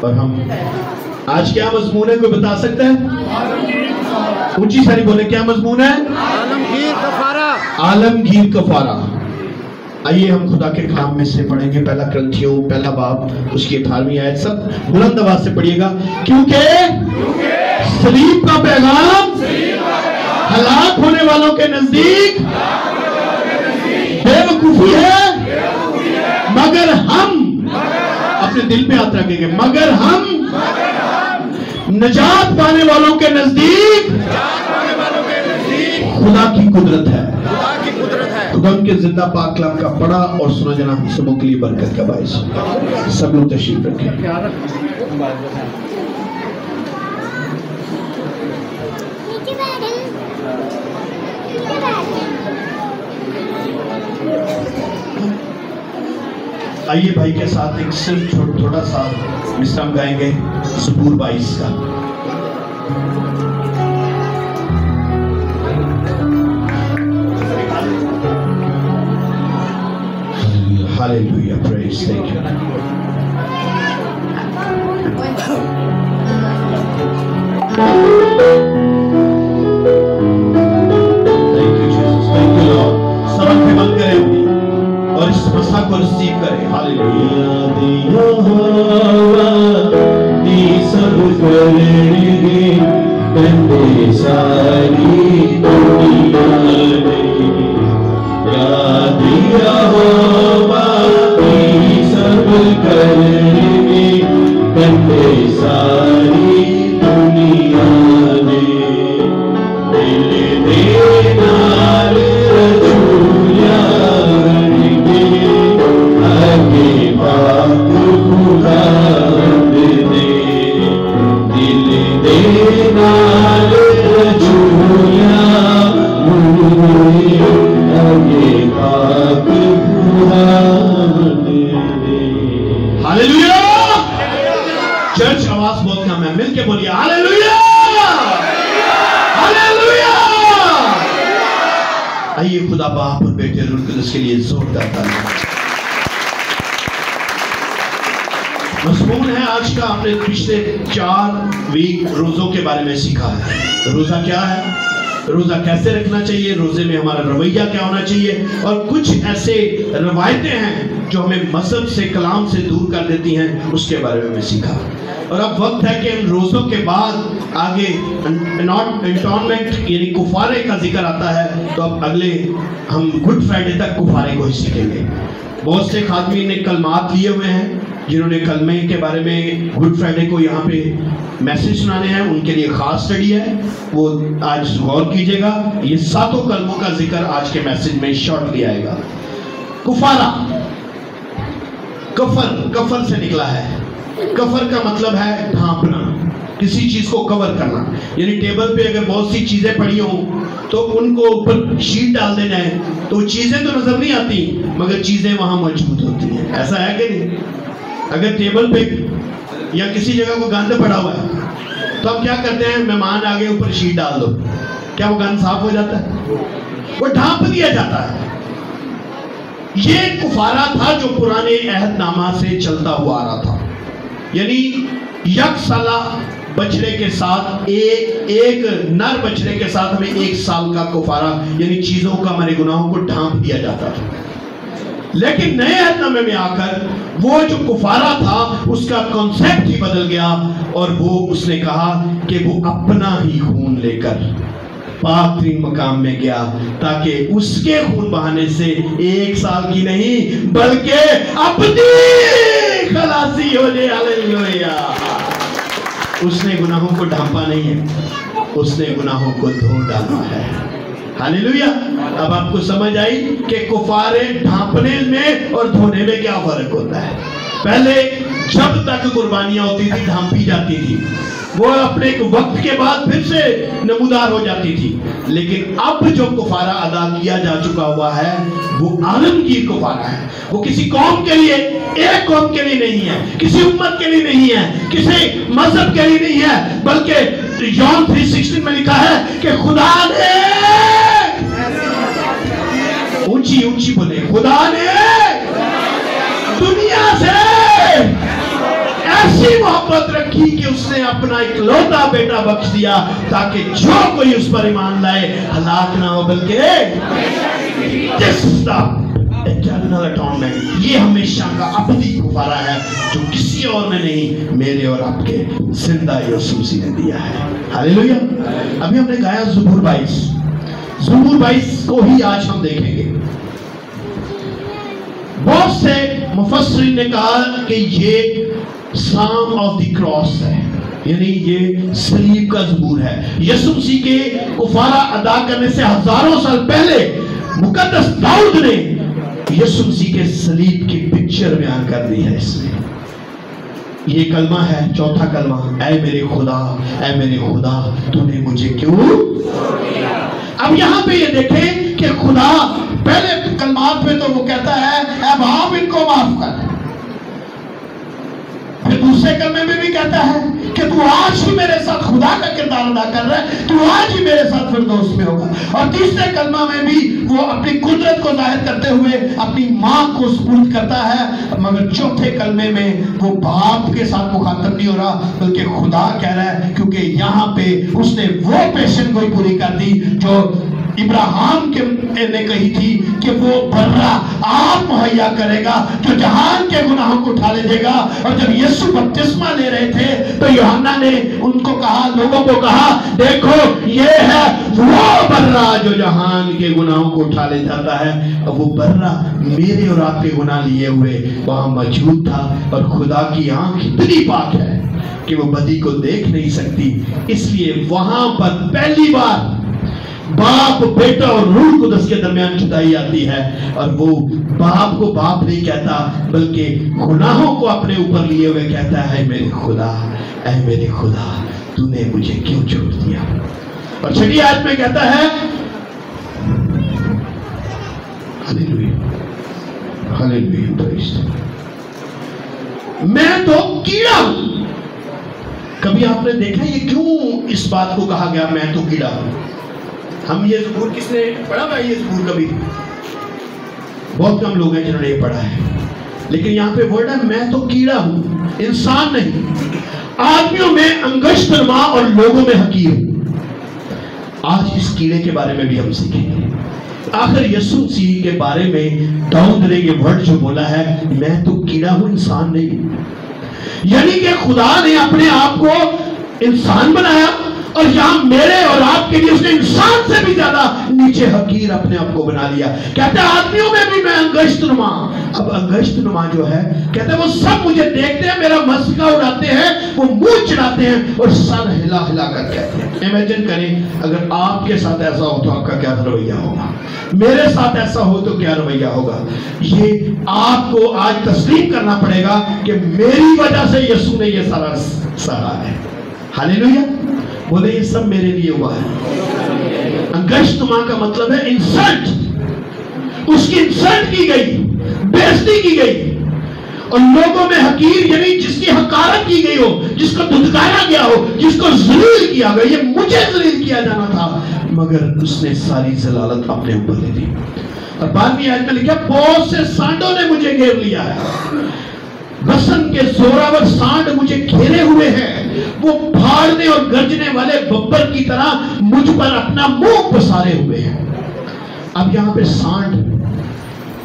اور ہم آج کیا مضمون ہے، کوئی بتا سکتا ہے؟ اونچی ساری بولے، کیا مضمون ہے؟ عالمگیر کفارہ۔ عالمگیر کفارہ۔ آئیے ہم خدا کے کلام میں سے پڑھیں گے پہلا کرنتھیوں پہلا باب اس کی 18ویں آیت، سب بلند آواز سے پڑھیے گا۔ کیونکہ صلیب کا پیغام ہلاک ہونے والوں کے نزدیک بے وقوفی ہے، مگر ہم اپنے دل پہ ہاتھ رکھیں گے، مگر ہم نجات پانے والوں کے نزدیک خدا کی قدرت ہے۔ خدا ان کے زندہ پاک کلام کا پڑھا اور سنا جناب سبوں کے لیے برکت کا باعث۔ سب لوگ تشریف رکھیں۔ آئیے بھائی کے ساتھ ایک صرف تھوڑا سا مصرع ہم گائیں گے زبور 22 کا۔ Hallelujah, praise, thank you. Thank you Jesus, thank you Lord. سبق پہ بند کریں اور اس مسئلہ کو رسیو کریں۔ Hallelujah. دی سب کرنی بندے ساری دنیا نے یاد یہوہ کی سب کرنی بندے ساری دنیا نے دل دینار رسول یارگے آگے پاک خدا دے دل دینار رسول یارگے ہاللویا۔ چرچ آواز بہت کم ہے، مل کے بولیے ہاللویا ہاللویا۔ آئیے خدا باپ اور بیٹے روح القدس کے لیے زوردار تالیاں۔ مضمون ہے آج کا، ہم نے پچھلے 4 ویک روزوں کے بارے میں سیکھا ہے۔ روزہ کیا ہے، روزہ کیسے رکھنا چاہیے، روزے میں ہمارا رویہ کیا ہونا چاہیے، اور کچھ ایسے روایتیں ہیں جو ہمیں مذہب سے کلام سے دور کر دیتی ہیں، اس کے بارے میں سیکھا۔ اور اب وقت ہے کہ ان روزوں کے بعد آگے انٹونمنٹ یعنی کفارے کا ذکر آتا ہے، تو اب اگلے ہم گڈ فرائیڈے تک کفارے کو ہی سیکھیں گے۔ بہت سے خادمین نے کلمات لیے ہوئے ہیں جنہوں نے کلمے کے بارے میں گڈ فرائیڈے کو یہاں پہ میسج سنانے ہیں، ان کے لیے خاص سٹڈی ہے، وہ آج غور کیجئے گا۔ یہ 7 کلموں کا ذکر آج کے میسج میں شارٹلی آئے گا۔ کفارہ، کفر سے نکلا ہے۔ کفر کا مطلب ہے ڈھانپنا، کسی چیز کو کور کرنا، یعنی ٹیبل پہ اگر بہت سی چیزیں پڑی ہوں تو ان کو اوپر شیٹ ڈال دینا ہے، تو چیزیں تو نظر نہیں آتی مگر چیزیں وہاں موجود ہوتی ہیں۔ ایسا ہے کہ نہیں؟ اگر ٹیبل پہ یا کسی جگہ کو گند پڑا ہوا ہے تو ہم کیا کرتے ہیں، مہمان آگے اوپر شیٹ ڈال دو، کیا وہ گند صاف ہو جاتا ہے؟ وہ ڈھانپ دیا جاتا ہے۔ یہ کفارہ تھا جو پرانے عہد نامہ سے چلتا ہوا آ رہا تھا، یعنی یک سالہ بچڑے کے ساتھ ایک نر بچڑے کے ساتھ ہمیں 1 سال کا کفارہ یعنی چیزوں کا ہمارے گناہوں کو ڈھانپ دیا جاتا تھا۔ لیکن نئے عہد نامے میں آ کر وہ جو کفارہ تھا اس کا کنسیپٹ ہی بدل گیا، اور وہ اس نے کہا کہ وہ اپنا ہی خون لے کر پاک ترین مقام میں گیا تاکہ اس کے خون بہانے سے 1 سال کی نہیں بلکہ اپنی خلاصی ہو جائے۔ ہاللویا۔ اس نے گناہوں کو ڈھانپا نہیں ہے، اس نے گناہوں کو دھو ڈالا ہے۔ ہاللویا۔ اب آپ کو سمجھ آئی کہ کفارے ڈھانپنے میں اور دھونے میں کیا فرق ہوتا ہے۔ پہلے جب تک قربانیاں ہوتی تھی ڈھانپی جاتی تھی، وہ اپنے ایک وقت کے بعد پھر سے نمودار ہو جاتی تھی، لیکن اب جو کفارہ ادا کیا جا چکا ہوا ہے وہ عالمگیر کفارہ ہے۔ وہ کسی قوم کے لیے، ایک قوم کے لیے نہیں ہے، کسی امت کے لیے نہیں ہے، کسی مذہب کے لیے نہیں ہے، بلکہ یوحنا 3:16 میں لکھا ہے کہ خدا نے، اونچی اونچی بولے، خدا نے دنیا سے ऐसी मोहब्बत रखी कि उसने अपना इकलौता बेटा बख्श दिया ताकि जो कोई उस पर ईमान लाए हलाक ना हो बल्कि इटर्नल अटॉनमेंट। ये हमेशा का अबदी कुफारा है जो किसी और ने नहीं, मेरे और आपके जिंदा यीशु मसीह ने दिया है। हालेलुया। अभी हमने गाया ज़बूर 22 को ही आज हम देखेंगे। बहुत से मुफस्सिरीन ने कहा कि ये साम ऑफ द क्रॉस है, यानी ये सलीब का ज़बूर है। यीशु मसीह के कुफारा अदा करने से हजारों साल पहले मुकद्दस दाऊद ने यीशु मसीह के सलीब की पिक्चर बयान कर दी है इसमें। ये कलमा है, चौथा कलमा, ऐ मेरे खुदा तूने मुझे क्यों छोड़ दिया। अब यहाँ पे ये देखें कि खुदा पहले कलमात में तो वो कहता है ऐ बाप इनको माफ कर, फिर दूसरे कलमे में भी कहता है कि तू आज ही मेरे साथ खुदा का किरदार अदा कर रहा है, तू आज ही मेरे साथ फिरदौस में होगा। और तीसरे कलमा में भी वो अपनी कुदरत को जाहिर करते हुए अपनी माँ को सुपुर्द करता है, मगर चौथे कलमे में वो बाप के साथ मुखातब नहीं हो रहा बल्कि खुदा कह रहा है, क्योंकि यहाँ पे उसने वो पेशन को पूरी कर दी जो इब्राहिम के ने कही थी कि वो बर्रा आप मुहैया करेगा जो जहान के गुनाहों को उठा ले देगा। और जब यीशु बपतिस्मा ले रहे थे तो यूहन्ना ने उनको कहा, लोगों को कहा, देखो ये है वो बर्रा जो जहान के गुनाहों को उठा ले जाता है। और वो बर्रा मेरे और आपके गुनाह लिए हुए वहां मौजूद था। और खुदा की आंख इतनी पाक है कि वो बदी को देख नहीं सकती, इसलिए वहां पर पहली बार बाप, बेटा और रूह कुदस के दरमियान जुदाई आती है। और वो बाप को बाप नहीं कहता बल्कि गुनाहों को अपने ऊपर लिए हुए कहता है, ऐ मेरे खुदा तूने मुझे क्यों छोड़ दिया। और छठी आयत में कहता है, हालेलुया हालेलुया, मैं तो कीड़ा हूं। कभी आपने देखा ये क्यों इस बात को कहा गया, मैं तो कीड़ा हूं। हम ये ज़बूर किसने पढ़ा हुआ है? ये ज़बूर कभी बहुत कम लोग हैं जिन्होंने ये पढ़ा है, लेकिन यहाँ पे वर्ड है मैं तो कीड़ा हूं, इंसान नहीं, आदमियों में अंगश्तरमा और लोगों में हकीर हूं। आज इस कीड़े के बारे में भी हम सीखेंगे। आखिर यीशु मसीह के बारे में दाऊद ने ये वर्ड जो बोला है, मैं तो कीड़ा हूं, इंसान नहीं, यानी कि खुदा ने अपने आप को इंसान बनाया और यहाँ मेरे और आपके लिए उसने इंसान से भी ज्यादा नीचे हकीर अपने आप को बना लिया। कहते हैं आदमियों में भी मैं अंगश्तनुमा। अब अंगश्तनुमा जो है, कहते हैं वो सब मुझे देखते हैं, मेरा मस्का उड़ाते हैं, वो मुंह चढ़ाते हैं और सर हिला हिला कर कहते हैं। इमेजिन करें अगर आपके साथ ऐसा हो तो आपका क्या रवैया होगा, मेरे साथ ऐसा हो तो क्या रवैया होगा। ये आपको आज तस्लीम करना पड़ेगा कि मेरी वजह से यीशु ने ये सारा सहा है। हालेलुया, बोले ये सब मेरे लिए हुआ है। अंगश्तनुमा का मतलब है इंसल्ट, उसकी इंसल्ट की गई, बेइज्जती की गई और लोगों में हकीर यानी जिसकी हकारत की गई हो, जिसको धुतकारा गया हो, जिसको जलील किया गया। ये मुझे जलील किया जाना था, मगर उसने सारी जलालत अपने ऊपर ले ली। और 12वीं आयत में लिखा, बहुत से सांडों ने मुझे घेर लिया है, बसन के जोरावर सांड मुझे घेरे हुए हैं, वो फाड़ने और गरजने वाले बब्बर की तरह मुझ पर अपना मुंह पसारे हुए हैं। अब यहाँ पे सांड,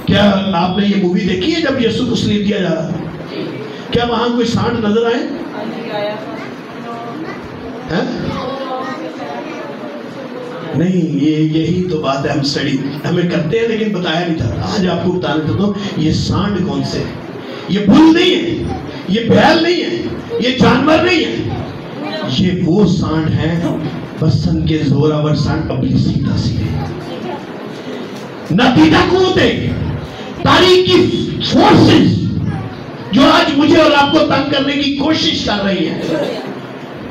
क्या आपने ये मूवी देखी है जब यीशु को सलीब दिया जा रहा, क्या वहां कोई सांड नजर आए? नहीं, ये यही तो बात है, हम स्टडी हमें करते हैं लेकिन बताया नहीं जाता। आज आपको बताने देता हूं ये सांड कौन से है। ये बुल नहीं है, ये बैल नहीं है, ये जानवर नहीं है, ये वो सांड है, बसन के जोरावर सांड, अपनी सीधा सीधे नतीजा कुव्वते तारीख की फोर्सेस जो आज मुझे और आपको तंग करने की कोशिश कर रही है।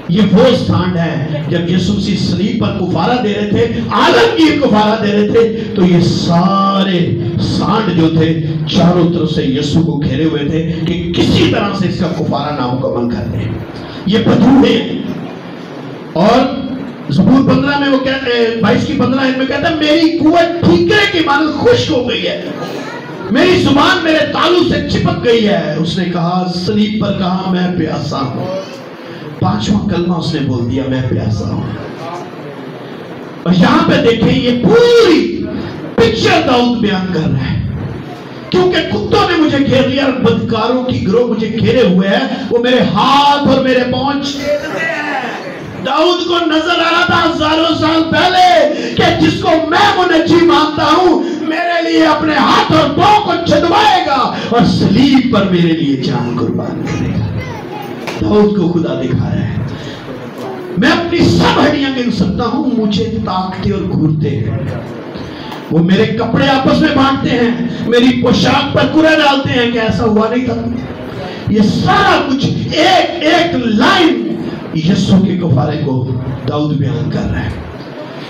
ये वो सांड है जब यीशु मसीह सलीब पर कुफारा दे रहे थे, आलमगीर कुफारा दे रहे थे, तो ये सारे सांड जो थे चारों तरफ से यीशु को घेरे हुए थे कि किसी तरह से इसका कुफारा नामुकम्मल कर दें। ये बदू है। और ज़बूर 15 में वो कहते हैं, 22 की 15 में कहता है, मेरी कुव्वत ठीकरे की मानो खुश्क हो गई है। मेरी जुबान मेरे तालू से चिपक गई है। उसने कहा, सलीब पर कहा, मैं प्यासा हूं। 5वां कलमा उसने बोल दिया, मैं प्यासा हूं। और यहां पे देखें, ये पूरी पिक्चर दाऊद बयान कर रहा है। क्योंकि कुत्तों ने मुझे घेर लिया और बदकारों की गिरोह मुझे घेरे हुए है, वो मेरे हाथ और मेरे पांव छेदते हैं। दाऊद को नजर आ रहा था हजारों साल पहले कि जिसको मैं मुनज्जी मानता हूं, मेरे लिए अपने हाथ और पांव को छेदवाएगा और सलीब पर मेरे लिए जान कुर्बान करेगा। दाऊद को खुदा दिखा रहा है, मैं अपनी सब हड्डियां गिन सकता हूं, मुझे ताकते और घूरते हैं। वो मेरे कपड़े आपस में बांटते हैं, मेरी पोशाक पर कुरा डालते हैं कि ऐसा हुआ नहीं था। ये सारा कुछ एक एक लाइन यीशु के कफारे को दाऊद बयान कर रहा है।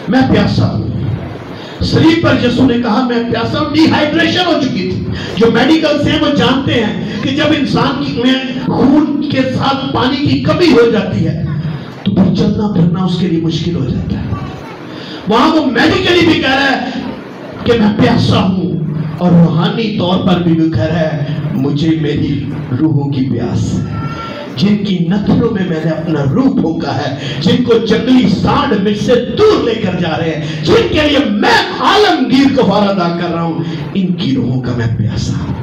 मैं प्यासा हूं। सलीब पर यीशु ने कहा, मैं प्यासा हूं। डिहाइड्रेशन हो चुकी थी। जो मेडिकल से वो जानते हैं कि जब इंसान में खून के साथ पानी की कमी हो जाती है तो फिर चलना फिरना उसके लिए मुश्किल हो जाता है। वहां वो मेडिकली भी कह रहा है कि मैं प्यासा हूं, और रूहानी तौर पर भी कह रहा है, मुझे मेरी रूहों की प्यास है, जिनकी नथनों में मैंने अपना रूह फूंका है, जिनको जंगली सांड मुझसे दूर लेकर जा रहे हैं, जिनके लिए मैं आलमगीर कफारा अदा कर रहा हूं, इनकी रूहों का मैं प्यासा हूं।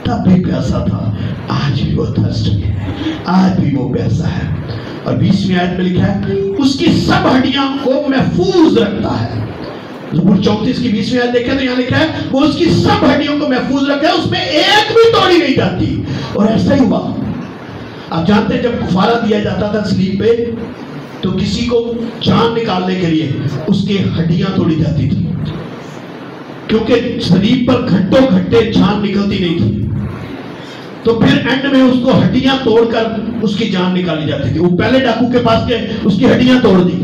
तब भी प्यासा था, आज भी वो थर्स्टी है, आज भी वो प्यासा है। और 20वीं आयत में लिखा है, उसकी सब हड्डियां को महफूज रखता है। ज़बूर 34 की 20वीं आयत देखें तो यहाँ लिखा है, वो उसकी सब हड्डियों को महफूज रखता है, उसमें एक भी तोड़ी नहीं जाती। और ऐसा ही हुआ। आप जानते हैं, जब कफारा दिया जाता था सलीब पे, तो किसी को जान निकालने के लिए उसकी हड्डियां तोड़ी जाती थी, क्योंकि सलीब पर घंटों घंटे जान निकलती नहीं थी। तो फिर एंड में उसको हड्डियां तोड़कर उसकी जान निकाली जाती थी। वो पहले डाकू के पास गए, उसकी हड्डियां तोड़ दी,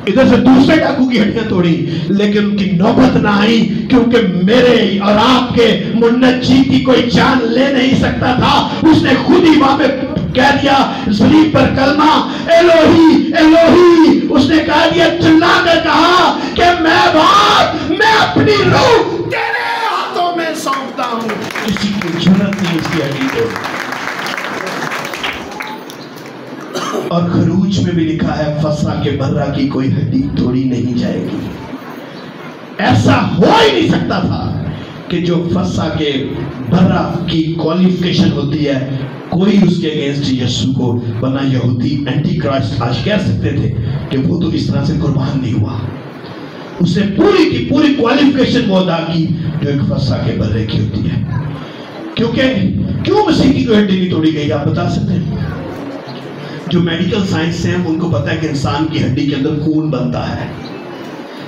इधर से दूसरे डाकू की हड्डियां तोड़ी, लेकिन उनकी नौबत ना आई, क्योंकि मेरे और आपके मुन्नजी की कोई जान ले नहीं सकता था। उसने खुद ही वहां पे कह दिया, सलीब पर कलमा, एलोही एलोही, उसने कह दिया, चिल्ला कर कहा कि मैं बाप, मैं अपनी रूह तेरे हाथों में सौंपता हूं। किसी की जरूरत नहीं उसकी हड्डी तोड़ने। और खरूज में भी लिखा है, फसा के बर्रा की कोई हड्डी तोड़ी नहीं जाएगी। ऐसा हो ही नहीं सकता था कि जो फसा के बर्रा की क्वालिफिकेशन होती है, कोई उसके अगेंस्ट यीशु को, वरना यहूदी एंटी क्राइस्ट आज कह सकते थे कि वो तो इस तरह से कुर्बान नहीं हुआ। उसने पूरी की पूरी क्वालिफिकेशन वो अदा की जो एक फसा के बर्रे की होती है। क्योंकि क्यों मसीह की कोई हड्डी नहीं तोड़ी गई, आप बता सकते हैं? जो मेडिकल साइंस से हैं उनको पता है कि इंसान की हड्डी के अंदर खून बनता है।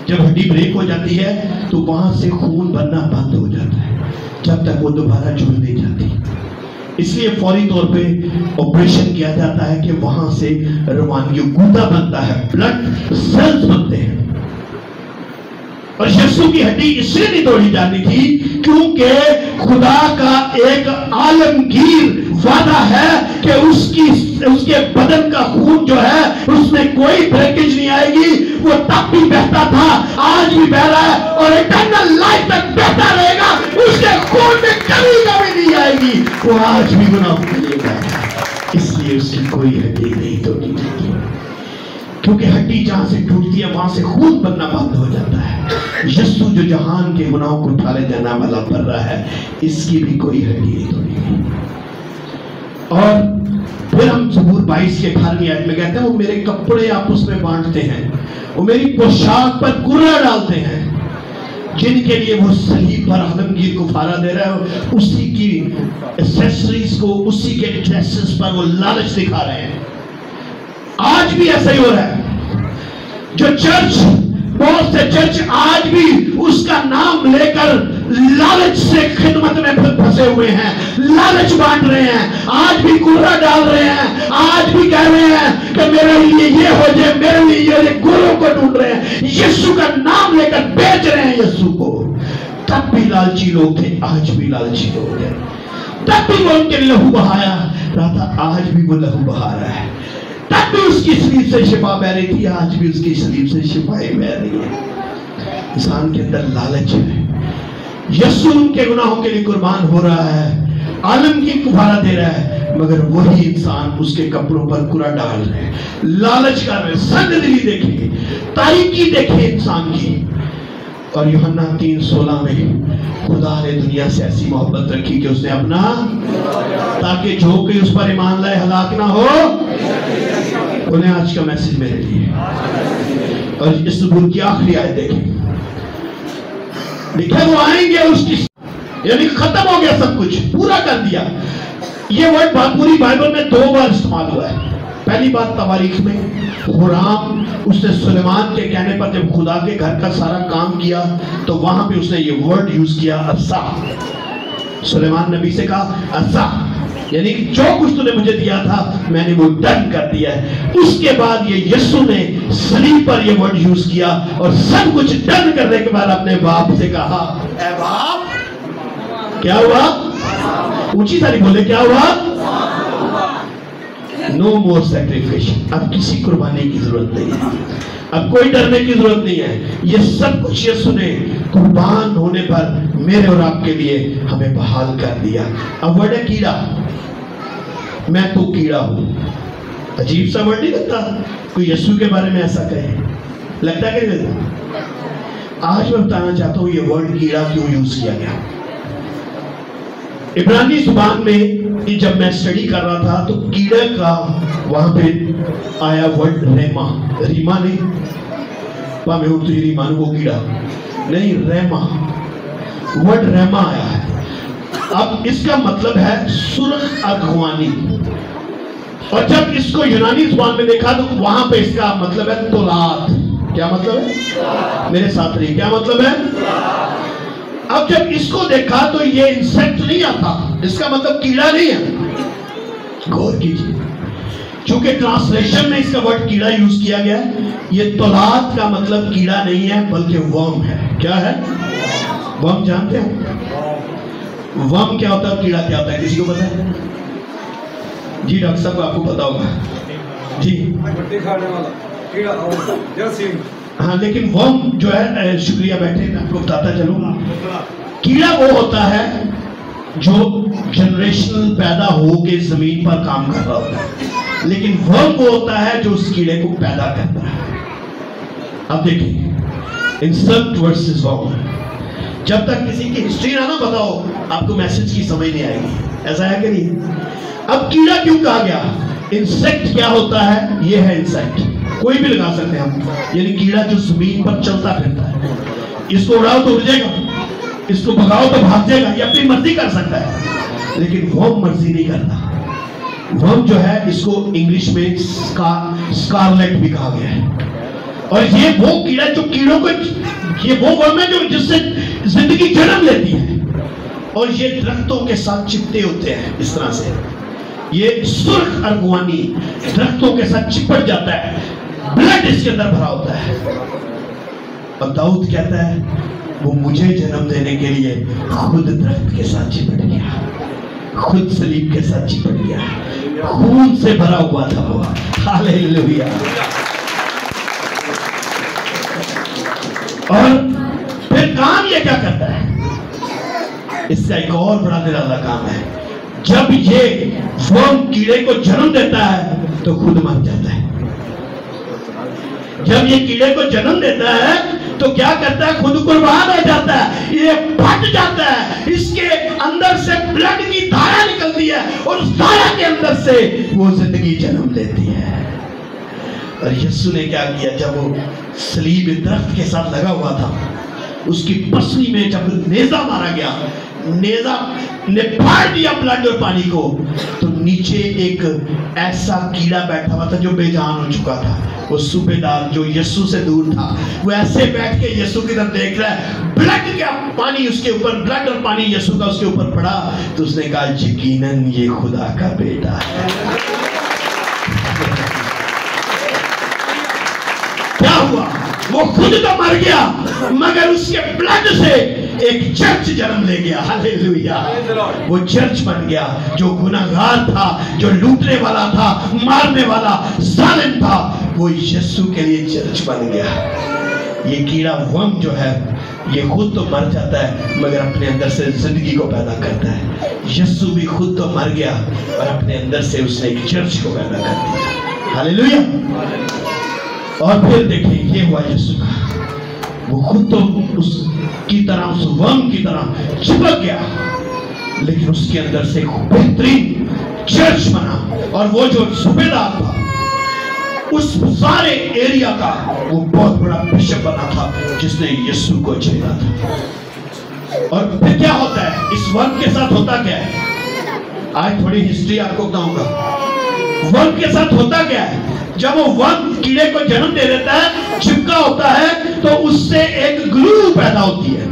जब हड्डी ब्रेक हो जाती है तो वहां से खून बनना बंद हो जाता है, जब तक वो दोबारा जुड़ नहीं जाती। इसलिए फौरी तौर पे ऑपरेशन किया जाता है कि वहां से रवानगी गूदा बनता है, ब्लड सेल्स बनते हैं। और यीशु की हड्डी इसलिए नहीं तोड़ी जाती थी क्योंकि खुदा का एक आलमगीर वादा है कि उसके बदन का खून जो है उसमें कोई ब्रेकेज नहीं आएगी। वो तब भी बहता था, आज भी बह रहा है और इटर्नल लाइफ तक बहता रहेगा। उसके खून में कभी कभी नहीं आएगी, वो आज भी गुनाह के लिए बह रहा है। इसलिए उसकी कोई हड्डी नहीं तोड़ी जाती, क्योंकि हड्डी जहां से टूटती है वहां से खून बनना बंद हो जाता है। यीशु जो जहान के गुनाहों को उठा ले जाना वाला कर रहा है, इसकी भी कोई हड्डी नहीं तोड़ी। और फिर हम ज़बूर 22 के 18वीं आयत में कहते हैं, वो मेरे कपड़े आपस में बांटते हैं, वो मेरी पोशाक पर कुर्रा डालते हैं। जिनके लिए वो सलीब पर आलमगीर को फारा दे रहा है, उसी की एक्सेसरीज को, उसी के ड्रेसेस पर वो लालच दिखा रहे हैं। आज भी ऐसा ही हो रहा है। जो चर्च, बहुत से चर्च आज भी उसका नाम लेकर लालच से खिदमत में फंसे हुए हैं, लालच बांट रहे हैं, आज भी कुर्रा डाल रहे हैं, आज भी कह रहे हैं कि मेरे लिए ये हो जाए, मेरे लिए ये, गुरु को ढूंढ रहे हैं, यीशु का नाम लेकर बेच रहे हैं यीशु को। तब भी लालची लोग थे, आज भी लालची लोग हैं। तब भी वो उनके लहू बहाया रहा था, आज भी वो लहू बहा रहा है। तब भी उसकी सलीब से शिफा बह रही थी, आज भी उसकी सलीब से शिफाएं बह रही है। इंसान के अंदर लालच है, यीशु उनके गुनाहों के लिए कुर्बान हो रहा है, आलम की कुफारा दे रहा है, मगर वही इंसान उसके कपड़ों पर कुरा डाल रहे हैं, लालच कर रहे हैं, संगदिली देखे, तारीकी देखे इंसान की। और यूहन्ना 3:16 में खुदा ने दुनिया से ऐसी मोहब्बत रखी कि उसने अपना, ताकि जो कोई उस पर ईमान लाए हलाक ना हो। उन्हें आज का मैसेज मेरे लिए। और इस ज़बूर की आखिरी आयत देखें, लिखे वो आएंगे उसकी, यानी खत्म हो गया सब कुछ, पूरा कर दिया। ये वर्ड पूरी बाइबल में 2 बार इस्तेमाल हुआ है। पहली बात तवारीख में, हुराम उसने सुलेमान के कहने पर जब खुदा के घर का सारा काम किया तो वहां पे उसने ये वर्ड यूज किया, असा। सुलेमान नबी से कहा असा, यानी कि जो कुछ तूने मुझे दिया था मैंने वो डन कर दिया है। उसके बाद ये यीशु ने सलीब पर ये वर्ड यूज किया और सब कुछ डन करने के बाद अपने बाप से कहा, ऐ बाप, क्या हुआ? ऊंची सारी बोले, क्या हुआ? नो मोर सैक्रिफिकेशन, अब किसी कुर्बानी की जरूरत नहीं है, अब कोई डरने की जरूरत नहीं है। ये सब कुछ यीशु ने कुर्बान होने पर मेरे और आपके लिए हमें बहाल कर दिया। अब वर्ड है कीड़ा, मैं तो कीड़ा हूं। अजीब सा वर्ड नहीं लगता कोई यीशु के बारे में ऐसा कहे? लगता है कि आज मैं बताना चाहता हूं ये वर्ड कीड़ा क्यों यूज किया गया। इब्रानी जुबान में जब मैं स्टडी कर रहा था तो कीड़े का वहां पे आया वर्ड रेमा, रीमा नहीं, मैं उर्दू रीमान को कीड़ा नहीं, रेमा, वर्ड रेमा आया है। अब इसका मतलब है सुर्ख अगवानी, और जब इसको यूनानी जुबान में देखा तो वहां पे इसका मतलब है तौलात। क्या मतलब है? मेरे साथ रही, क्या मतलब है? अब जब इसको देखा तो ये इंसेक्ट नहीं आता, इसका मतलब कीड़ा नहीं है। गौर कीजिए, चूंकि ट्रांसलेशन में इसका वर्ड कीड़ा यूज किया गया है, ये तौलात का मतलब कीड़ा नहीं है बल्कि वर्म है। क्या है? वर्म जानते हो? वर्म क्या होता है, कीड़ा क्या होता है, किसी को पता है? जी डॉक्टर साहब, आपको पता होगा जी, मट्टी खाने वाला कीड़ा, जरासीम। हाँ, लेकिन वर्म जो है, शुक्रिया बैठे, मैं आपको बताता चलूंगा। कीड़ा वो होता है जो जनरेशनल पैदा हो के जमीन पर काम कर रहा होता है, लेकिन वर्म वो होता है जो उस कीड़े को पैदा करता है। अब देखिए, इंसेक्ट वर्सेस वर्म, जब तक किसी की हिस्ट्री ना बताओ आपको मैसेज की समझ नहीं आएगी। ऐसा है कि नहीं? अब कीड़ा क्यों कहा गया? इंसेक्ट क्या होता है? ये है इंसेक्ट, कोई भी लगा सकते हैं हम, यानी कीड़ा जो जमीन पर चलता फिरता है। इसको उड़ाओ तो उड़ जाएगा, इसको भगाओ तो भाग जाएगा, ये अपनी मर्जी कर सकता है, लेकिन वो मर्जी नहीं करता। वर्म जो है, इसको इंग्लिश में स्कारलेट भी कहा गया है। और ये वो कीड़ा जो कीड़ों को, ये वो वर्म है जो जिससे जिंदगी जन्म लेती है, और ये दरख्तों के साथ चिपटे होते हैं। इस तरह से ये सुर्ख अरगवानी दरख्तों के साथ चिपट जाता है, ब्लड इसके अंदर भरा होता है। और दाऊद कहता है वो मुझे जन्म देने के लिए खुद दरख्त के साथ चिपट गया, खुद सलीब के साथ चिपट गया, खून से भरा हुआ था वो। हालेलुया। और फिर काम ये क्या करता है? इसका एक और बड़ा निराला काम है। जब ये वर्म कीड़े को जन्म देता है तो खुद मर जाता है। जब ये कीड़े को जन्म देता है तो क्या करता है? खुद कुर्बान हो जाता है, ये फट जाता है, इसके अंदर से ब्लड की धारा निकलती है और उस धारा के अंदर से वो जिंदगी जन्म लेती है। और यीशु ने क्या किया? जब वो सलीब दरख्त के साथ लगा हुआ था, उसकी पसली में जब नेजा मारा गया, नेजा ने फाड़ दिया ब्लड और पानी को, तो नीचे एक ऐसा कीड़ा बैठा हुआ था जो बेजान हो चुका था। वो सूबेदार जो यीशु से दूर था, वो ऐसे बैठ के यीशु की तरफ देख रहा है, ब्लड का पानी उसके ऊपर, ब्लड और पानी यीशु का उसके ऊपर पड़ा, तो उसने कहा यकीनन ये खुदा का बेटा है। क्या हुआ? वो खुद तो मर गया, मगर उसके ब्लड से एक चर्च जन्म ले गया। हालेलुया। वो चर्च बन गया। जो गुनाहगार था, जो लूटने वाला था, मारने वाला, जालिम था, वो यीशु के लिए चर्च बन गया। ये कीड़ा वर्म जो है, ये खुद तो मर जाता है मगर अपने अंदर से जिंदगी को पैदा करता है। यीशु भी खुद तो मर गया और अपने अंदर से उसने एक चर्च को पैदा कर दिया। हालेलुया। और फिर देखिए ये हुआ यीशु का, वो खुद तो उसकी तरह, उस वर्म की तरह चिपक गया, लेकिन उसके अंदर से एक बेहतरीन चर्च बना। और वो जो सूबेदार था उस सारे एरिया का वो बहुत बड़ा बिशप बना था जिसने यीशु को छेड़ा था। और फिर क्या होता है इस वर्म के साथ, होता क्या है, आज थोड़ी हिस्ट्री आपको बताऊंगा। वर्म के साथ होता क्या है, जब वो वर्म कीड़े को जन्म दे देता है, चिपका होता है, तो उससे एक ग्लू पैदा होती है।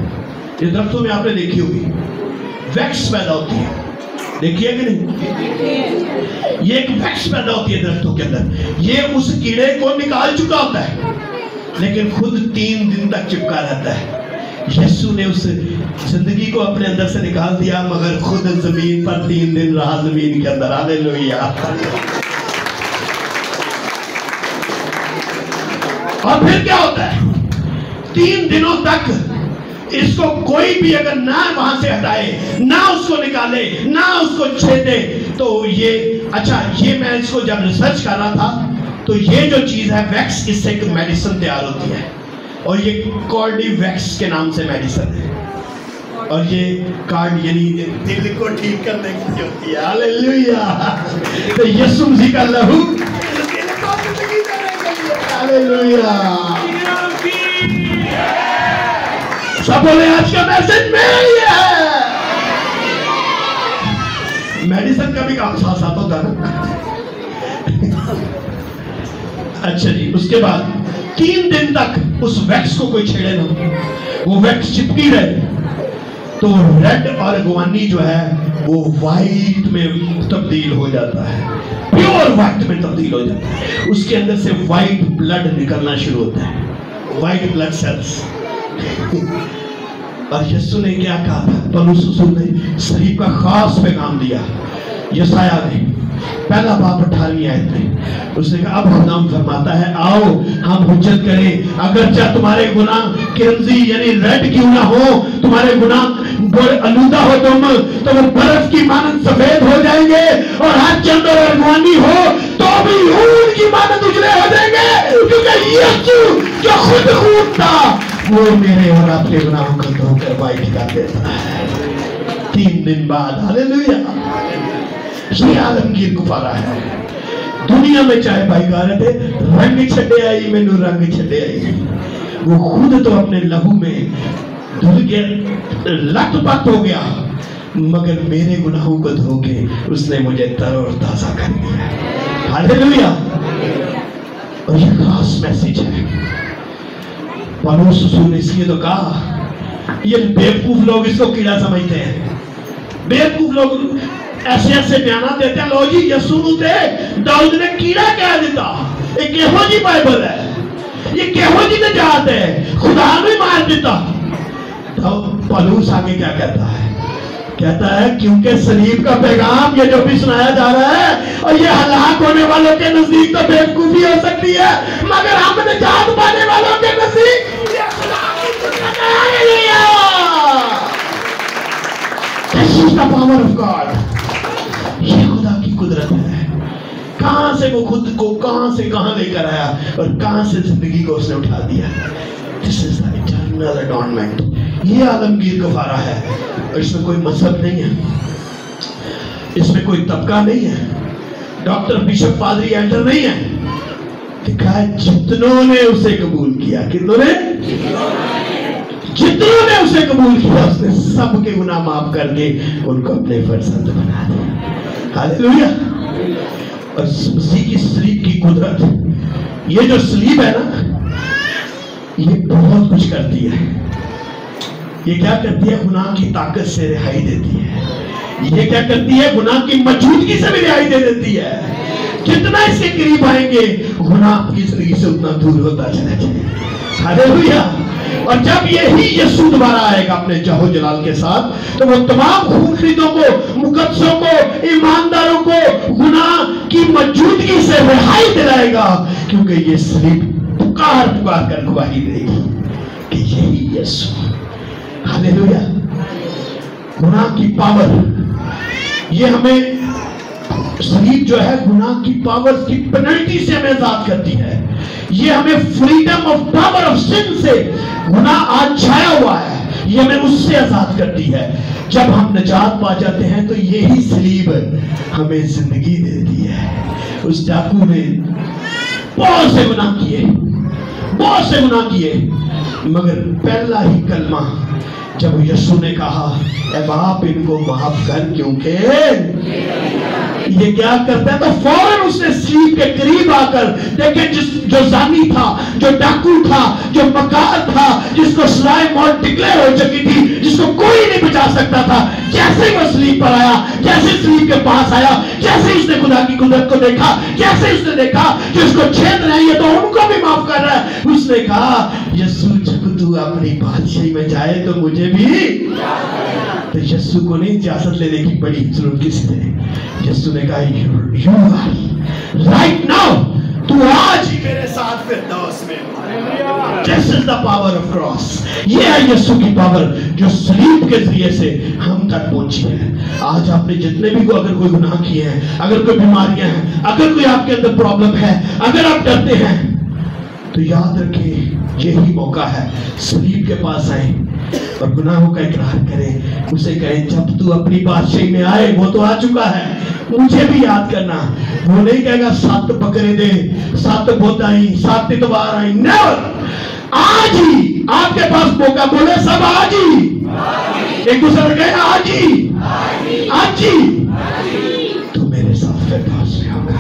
ये दरख्तों में आपने देखी होगी, वैक्स पैदा होती है, देखिए कि नहीं, ये एक वैक्स पैदा होती है दरख्तों के अंदर। ये उस कीड़े को निकाल चुका होता है लेकिन खुद 3 दिन तक चिपका रहता है। यीशु ने उस जिंदगी को अपने अंदर से निकाल दिया मगर खुद जमीन पर 3 दिन रहा, जमीन के अंदर। हालेलुया। और फिर क्या होता है, 3 दिनों तक इसको कोई भी अगर ना वहां से हटाए, ना उसको निकाले, ना उसको छेदे, तो ये अच्छा, ये मैं इसको जब रिसर्च कर रहा था तो ये जो चीज है वैक्स, इससे एक मेडिसिन तैयार होती है और ये कॉर्डिवैक्स के नाम से मेडिसिन है। और ये कार्ड यानी दिल को ठीक करने की होती है। हालेलुया। तो यीशु मसीह का लहू हालेलुया। सब बोले आज का मैसेज में ही है। मेडिसिन का भी काम साथ साथ होता है ना। अच्छा जी, उसके बाद 3 दिन तक उस वैक्स को कोई छेड़े ना, वो वैक्स चिपकी रहे, तो रेड और अगवानी जो है वो वाइट में तब्दील हो जाता है, प्योर वाइट में तब्दील हो जाता है। उसके अंदर से वाइट ब्लड निकलना शुरू होता है, वाइट ब्लड सेल्स। और यीशु ने क्या कहा था, पौलुस रसूल ने सलीब का खास पैगाम दिया। यशायाह ने पहला बाब 18वीं आयत में उसने कहा, अब खुदाम फरमाता है, आओ हम हुज्जत करें, अगर चाहे तुम्हारे गुनाह किरमजी यानी रेड क्यों ना हो, तुम्हारे गुनाह आलूदा हो तुम, तो वो बर्फ की मानद सफेद हो जाएंगे, और हर चंद और अरगवानी हो तो भी ऊन की मानद उजले हो जाएंगे, क्योंकि यीशु जो खुद खून था वो मेरे और आपके गुनाहों को धोकर वाइट कर देता है 3 दिन बाद। हालेलुया। ये आलमगीर कुफारा है। दुनिया में चाहे भाई गा रहे थे, रंग छड़े आई मैनू रंग छड़े आई, वो खुद तो अपने लहू में धुल गया, लथपथ हो गया, मगर मेरे गुनाहों को धो के उसने मुझे तर और ताजा कर दिया। हालेलुया। और ये खास मैसेज है। पौलुस रसूल ने इसलिए तो कहा, ये बेवकूफ लोग इसको कीड़ा समझते हैं। बेवकूफ लोग ऐसे ऐसे बयान देते हैं, लो जी यीशु नूं ते दाऊद ने कीड़ा कह दिता, ये केहो जी बाइबल है, ये केहो जी निजात है, खुदा ने मार दिता। तो पौलुस आगे क्या कहता है, कहता है क्योंकि सलीब का पैगाम ये जो भी सुनाया जा रहा है, और ये हलाक होने वालों के नजदीक तो बेवकूफी हो सकती है, मगर हम निजात पाने वालों के नजदीक पावर ऑफ गॉड, ये खुदा की कुदरत है। कहां से वो खुद को कहां से कहां लेकर आया और कहां से जिंदगी को उसने उठा दिया। This is the eternal adornment. ये आलमगीर कुफारा है, और इसमें कोई मजहब नहीं है, इसमें कोई तबका नहीं है, डॉक्टर बिशप पादरी एल्डर नहीं है। लिखा है जितनों ने उसे कबूल किया, कितनों ने, जितनों ने उसे कबूल किया उसने सबके गुनाह माफ करके उनको अपने फरजंद बना दिया। हालेलुया। और मसीह की सलीब की कुदरत, ये जो सलीब है ना, ये बहुत कुछ करती है। ये क्या करती है, गुनाह की ताकत से रिहाई देती है। ये क्या करती है, गुनाह की मौजूदगी से भी रिहाई दे देती है। जितना इसके करीब आएंगे गुनाह आपकी जिंदगी से उतना दूर होता चला जाएगा। हालेलुया। और जब यही यीशु दोबारा आएगा अपने जहो जलाल के साथ, तो वो तमाम खूनखरीदों को, मुकद्दसों को, ईमानदारों को गुनाह की मौजूदगी से रिहाई दिलाएगा, क्योंकि ये सलीब पुकार पुकार कर गवाही देगी कि यही यीशु हालेलुया। गुनाह की पावर, ये हमें सलीब जो है गुनाह की पावर की पेनल्टी से हमें आजाद करती है। ये हमें freedom of power of sin से, गुनाह आज छाया हुआ है, ये हमें उससे आजाद करती है। जब हम निजात पा जाते हैं तो यही सलीब हमें जिंदगी देती है। उस डाकू ने बहुत से गुनाह किए, बहुत से गुनाह किए, मगर पहला ही कलमा जब यीशु ने कहा ए बाप इनको माफ कर, क्योंकि ये क्या करता है, तो फौरन उसने सलीब के करीब आकर देखे, जो जानी था, जो डाकू था, जो मकार था, जिसको सजाए मौत डिक्लेयर हो चुकी थी, जिसको कोई नहीं बचा सकता था, जैसे ही वो सलीब पर आया, जैसे सलीब के पास आया, जैसे उसने खुदा की कुदरत को देखा, जैसे उसने देखा कि उसको छेद रहा है, ये तो उनको भी माफ कर रहा है, उसने कहा यीशु जब तू अपनी बादशाही में जाए तो मुझे भी। तो यीशु को नहीं इजाजत लेने की बड़ी जरूरत किसने? यीशु ने कहा यू आर राइट नाउ, तू आज ही मेरे साथ फिरदौस में। This is the power of cross। ये है यीशु की पावर जो सलीब के जरिए से हम तक पहुंची है। आज आपने जितने भी को अगर कोई गुनाह किए हैं, अगर कोई बीमारियां हैं, अगर कोई आपके अंदर प्रॉब्लम है, अगर आप डरते हैं, तो याद रखिए यही मौका है, सलीब के पास आए और गुनाहों का इकरार करें, उसे कहें जब तू अपनी बादशाही में आए, वो तो आ चुका है, मुझे भी याद करना। वो नहीं कहेगा 7 बकरे दे, 7 बोत आई, 7 इतवार आई, नेवर। आज ही आपके पास मौका, बोले सब आज ही, एक दूसरे कहे आज ही, आज ही तो मेरे साथ फिरदौस में होगा।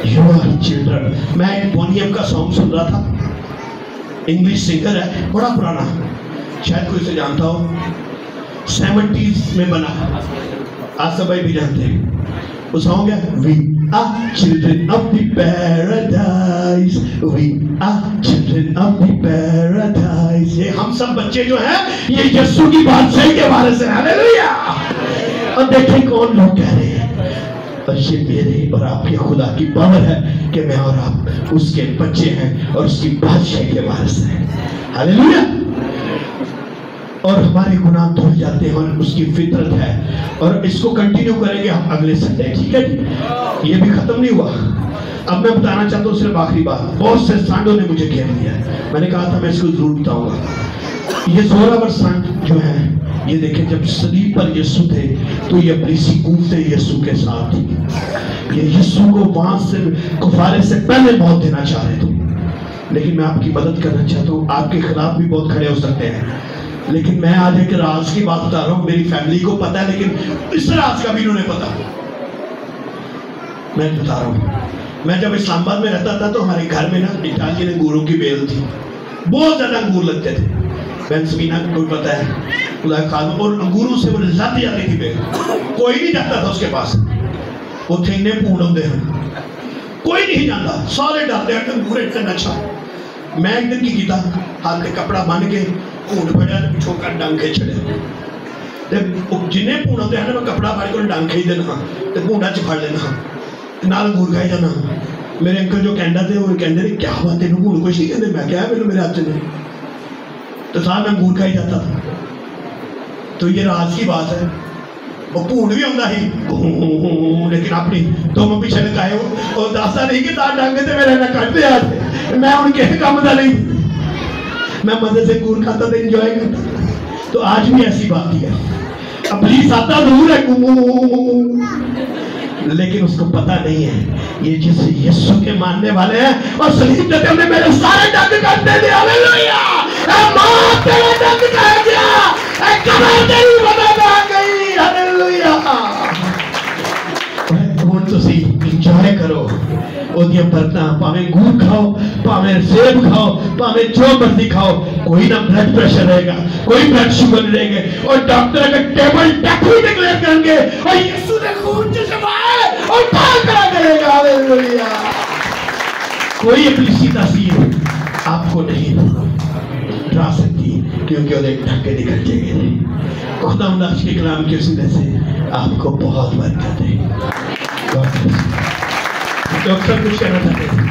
You are children। मैं एक बोनियम का सॉन्ग सुन रहा था, इंग्लिश सिंगर है, बड़ा पुराना, शायद कोई से जानता हो, 70s में बना, आज सब भाई भी जानते हैं। वो सॉन्ग है We are children of the paradise, we are children of the paradise। ये हम सब बच्चे जो हैं, ये यीशु की बादशाही के बारे से, हालेलुया। और देखें कौन लोग कह रहे हैं, और ये मेरे और आपके खुदा की पावर है कि मैं और आप उसके बच्चे हैं और उसकी बादशाही के वारिस हैं, हालेलुया। और हमारे गुनाह धुल जाते हैं और उसकी फितरत है, और इसको कंटिन्यू करेंगे हम अगले संडे, ठीक है जी। ये भी खत्म नहीं हुआ। अब मैं बताना चाहता हूँ सिर्फ आखिरी बात। बहुत से सांडों ने मुझे घेर लिया, मैंने कहा था मैं इसको जरूर बताऊंगा। ये जोरावर सांड जो है, ये देखें जब सलीब पर यीशु थे तो ये अपनी सी कूदते यीशु के साथ थी। ये यीशु को वहां से कुफारे से पहले मौत देना चाह रहे थे, लेकिन मैं आपकी मदद करना चाहता हूँ। आपके खिलाफ भी बहुत खड़े हो सकते हैं, लेकिन मैं आज एक राज की बात बता रहा हूँ। मेरी फैमिली को पता है, लेकिन इस राज का भी इन्होंने पता, मैं बता रहा हूँ। मैं जब इस्लामाबाद में रहता था तो हमारे घर में ना इटालियन अंगूरों की बेल थी, बहुत ज्यादा अंगूर लगते थे। बेंसमीना को पता है, खुदा खाद, और अंगूरों से वो लद जाती थी बेल, कोई नहीं जाता था उसके पास। वो थे इन्ने पूर्ण होते हैं, कोई नहीं जाता, सारे डरते हैं अंगूर इतना अच्छा। मैं एक दिन की कीता, हाथ में कपड़ा बन के भूड फड़िया पिछों का डंगे चढ़िया, जिन्हें भूड होते हैं ना, मैं कपड़ा फाड़ के डंग खींच देना ते भूडा च फड़ लेना, नाल अंगूर खाई जाना। मेरे अंकल जो कहता थे वो कहते क्या हुआ तेन भूड कुछ नहीं कहते, मैं क्या मेरे मेरे हाथ में, तो साहब मैं अंगूर खाई जाता था। तो ये राज की बात है। वो भूड भी आता ही, लेकिन अपनी तुम पीछे लगाए हो, और दसदा नहीं कि डंगे तो मेरे ना कटते यार, मैं उनके काम का नहीं, मैं मजे से अंगूर खाता था, इंजॉय करता था। तो आज भी ऐसी बात ही है, अपनी साता जरूर है, लेकिन उसको पता नहीं है ये जिस यीशु के मानने वाले हैं और सलीब देते उन्हें मेरे सारे डंग काटते थे, हालेलुया। मां तेरा डंग काट गया, कमर तेरी मदद आ गई, हालेलुया। ਹੁਣ ਤੁਸੀਂ ਇੰਜॉय करो ਉਹਦੀਆਂ ਬਰਕਤਾਂ, ਭਾਵੇਂ ਅੰਗੂਰ ਖਾਓ, ਭਾਵੇਂ ਸੇਬ ਖਾਓ, ਭਾਵੇਂ जो मर्जी खाओ, कोई ना ब्लड प्रेशर रहेगा, कोई ब्लड शुगर नहीं रहेगा, और डॉक्टर अगर टेबल डेथ भी डिक्लेयर करेंगे और यीशु ने खून से शफाए और पार करा करेगा, हालेलुया। कोई अपनी सी तस्वीर आपको नहीं डरा सकती, क्योंकि वो एक ढंगे निकल जाएंगे। खुदा के कलाम के वसीले से आपको बहुत बरकत है। डॉक्टर कुछ कहना चाहते हैं?